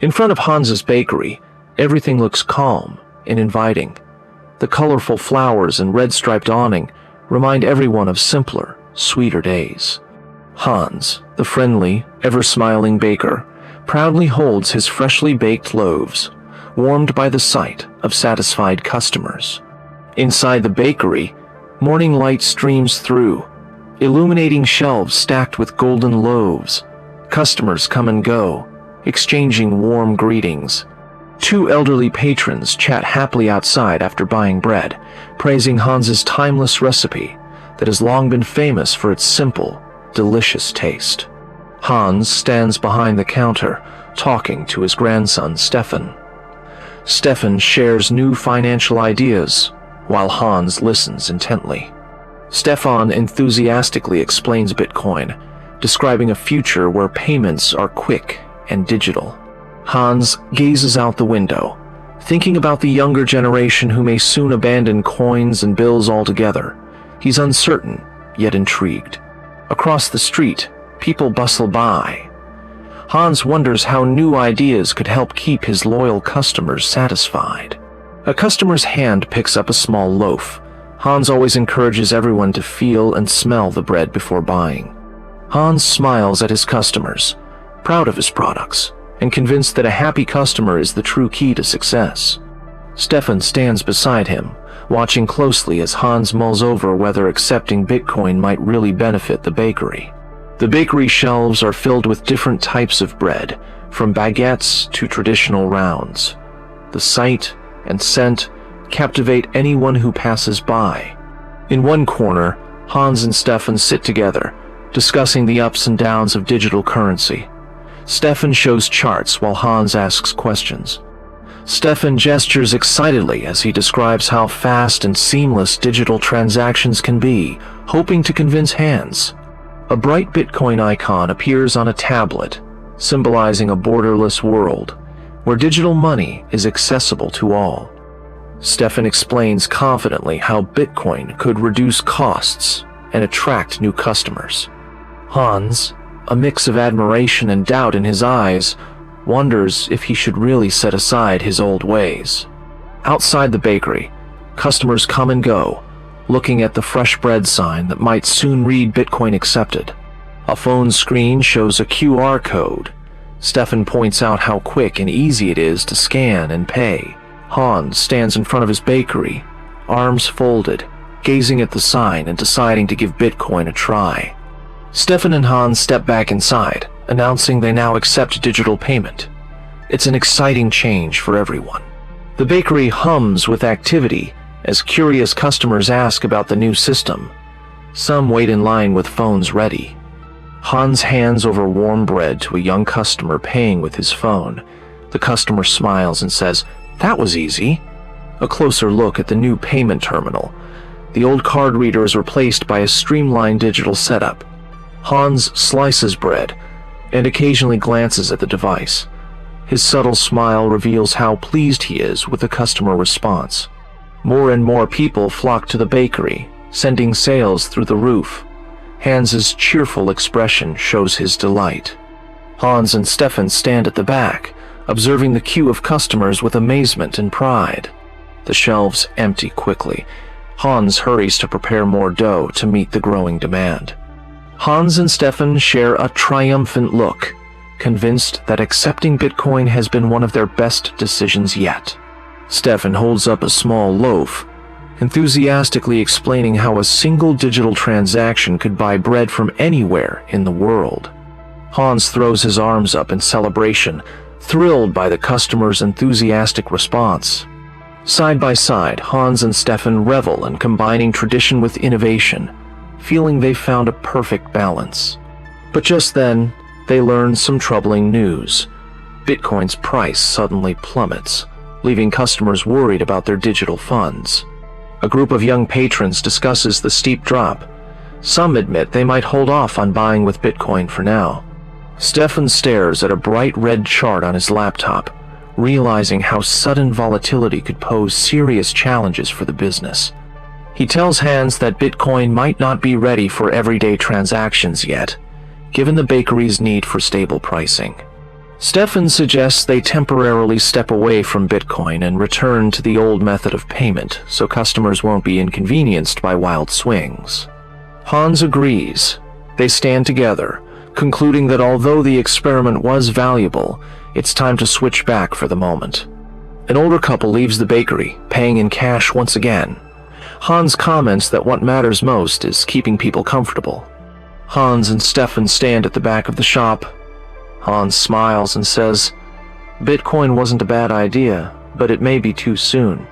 In front of Hans's bakery, everything looks calm and inviting. The colorful flowers and red-striped awning remind everyone of simpler, sweeter days. Hans, the friendly, ever-smiling baker, proudly holds his freshly baked loaves, warmed by the sight of satisfied customers. Inside the bakery, morning light streams through, illuminating shelves stacked with golden loaves. Customers come and go, exchanging warm greetings. Two elderly patrons chat happily outside after buying bread, praising Hans's timeless recipe that has long been famous for its simple, delicious taste. Hans stands behind the counter, talking to his grandson Stefan. Stefan shares new financial ideas, while Hans listens intently. Stefan enthusiastically explains Bitcoin, describing a future where payments are quick and digital. Hans gazes out the window, thinking about the younger generation who may soon abandon coins and bills altogether. He's uncertain, yet intrigued. Across the street, people bustle by. Hans wonders how new ideas could help keep his loyal customers satisfied. A customer's hand picks up a small loaf. Hans always encourages everyone to feel and smell the bread before buying. Hans smiles at his customers, proud of his products, and convinced that a happy customer is the true key to success. Stefan stands beside him, watching closely as Hans mulls over whether accepting Bitcoin might really benefit the bakery. The bakery shelves are filled with different types of bread, from baguettes to traditional rounds. The sight and scent captivate anyone who passes by. In one corner, Hans and Stefan sit together, discussing the ups and downs of digital currency. Stefan shows charts while Hans asks questions. Stefan gestures excitedly as he describes how fast and seamless digital transactions can be, hoping to convince Hans. A bright Bitcoin icon appears on a tablet, symbolizing a borderless world, where digital money is accessible to all. Stefan explains confidently how Bitcoin could reduce costs and attract new customers. Hans, a mix of admiration and doubt in his eyes, wonders if he should really set aside his old ways. Outside the bakery, customers come and go, looking at the fresh bread sign that might soon read Bitcoin accepted. A phone screen shows a QR code. Stefan points out how quick and easy it is to scan and pay. Hans stands in front of his bakery, arms folded, gazing at the sign and deciding to give Bitcoin a try. Stefan and Hans step back inside, announcing they now accept digital payment. It's an exciting change for everyone. The bakery hums with activity as curious customers ask about the new system. Some wait in line with phones ready. Hans hands over warm bread to a young customer paying with his phone. The customer smiles and says, "That was easy." A closer look at the new payment terminal. The old card reader is replaced by a streamlined digital setup. Hans slices bread and occasionally glances at the device. His subtle smile reveals how pleased he is with the customer response. More and more people flock to the bakery, sending sales through the roof. Hans's cheerful expression shows his delight. Hans and Stefan stand at the back, observing the queue of customers with amazement and pride. The shelves empty quickly. Hans hurries to prepare more dough to meet the growing demand. Hans and Stefan share a triumphant look, convinced that accepting Bitcoin has been one of their best decisions yet. Stefan holds up a small loaf, enthusiastically explaining how a single digital transaction could buy bread from anywhere in the world. Hans throws his arms up in celebration, thrilled by the customer's enthusiastic response. Side by side, Hans and Stefan revel in combining tradition with innovation, feeling they found a perfect balance. But just then, they learn some troubling news. Bitcoin's price suddenly plummets, leaving customers worried about their digital funds. A group of young patrons discusses the steep drop. Some admit they might hold off on buying with Bitcoin for now. Stefan stares at a bright red chart on his laptop, realizing how sudden volatility could pose serious challenges for the business. He tells Hans that Bitcoin might not be ready for everyday transactions yet, given the bakery's need for stable pricing. Stefan suggests they temporarily step away from Bitcoin and return to the old method of payment so customers won't be inconvenienced by wild swings. Hans agrees. They stand together, concluding that although the experiment was valuable, it's time to switch back for the moment. An older couple leaves the bakery, paying in cash once again. Hans comments that what matters most is keeping people comfortable. Hans and Stefan stand at the back of the shop. Hans smiles and says, "Bitcoin wasn't a bad idea, but it may be too soon.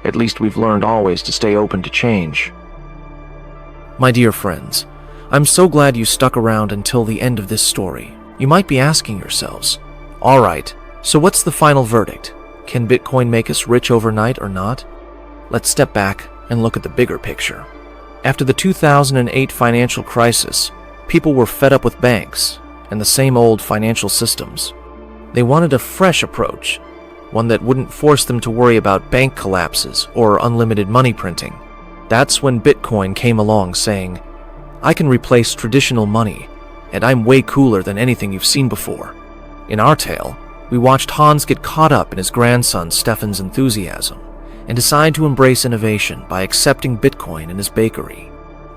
At least we've learned always to stay open to change." My dear friends, I'm so glad you stuck around until the end of this story. You might be asking yourselves, alright, so what's the final verdict? Can Bitcoin make us rich overnight or not? Let's step back and look at the bigger picture. After the 2008 financial crisis, people were fed up with banks and the same old financial systems. They wanted a fresh approach, one that wouldn't force them to worry about bank collapses or unlimited money printing. That's when Bitcoin came along saying, "I can replace traditional money, and I'm way cooler than anything you've seen before." In our tale, we watched Hans get caught up in his grandson Stefan's enthusiasm and decide to embrace innovation by accepting Bitcoin in his bakery.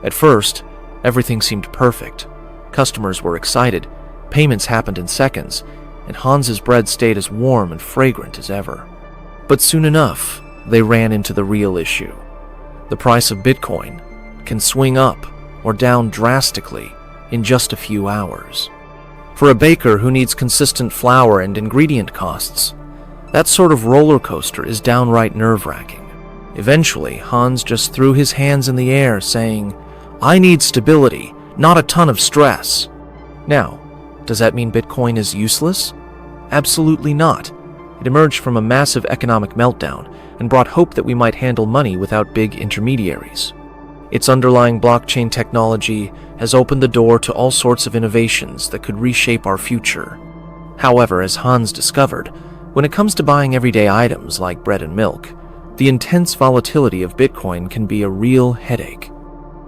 At first, everything seemed perfect. Customers were excited, payments happened in seconds, and Hans's bread stayed as warm and fragrant as ever. But soon enough, they ran into the real issue. The price of Bitcoin can swing up or down drastically in just a few hours. For a baker who needs consistent flour and ingredient costs, that sort of roller coaster is downright nerve-wracking. Eventually, Hans just threw his hands in the air, saying, "I need stability, not a ton of stress." Now, does that mean Bitcoin is useless? Absolutely not. It emerged from a massive economic meltdown and brought hope that we might handle money without big intermediaries. Its underlying blockchain technology has opened the door to all sorts of innovations that could reshape our future. However, as Hans discovered, when it comes to buying everyday items like bread and milk, the intense volatility of Bitcoin can be a real headache.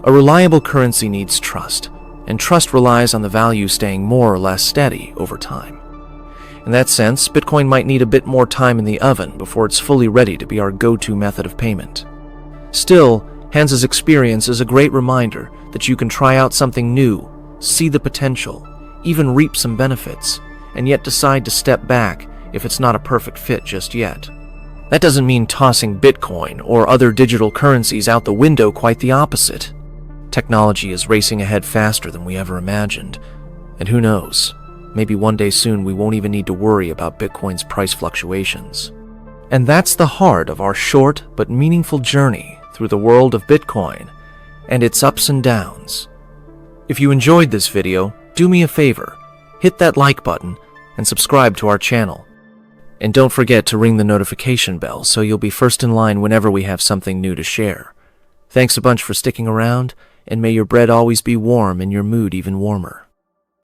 A reliable currency needs trust, and trust relies on the value staying more or less steady over time. In that sense, Bitcoin might need a bit more time in the oven before it's fully ready to be our go-to method of payment. Still, Hans's experience is a great reminder that you can try out something new, see the potential, even reap some benefits, and yet decide to step back if it's not a perfect fit just yet. That doesn't mean tossing Bitcoin or other digital currencies out the window, quite the opposite. Technology is racing ahead faster than we ever imagined, and who knows, maybe one day soon we won't even need to worry about Bitcoin's price fluctuations. And that's the heart of our short but meaningful journey through the world of Bitcoin and its ups and downs. If you enjoyed this video, do me a favor, hit that like button and subscribe to our channel. And don't forget to ring the notification bell so you'll be first in line whenever we have something new to share. Thanks a bunch for sticking around, and may your bread always be warm and your mood even warmer.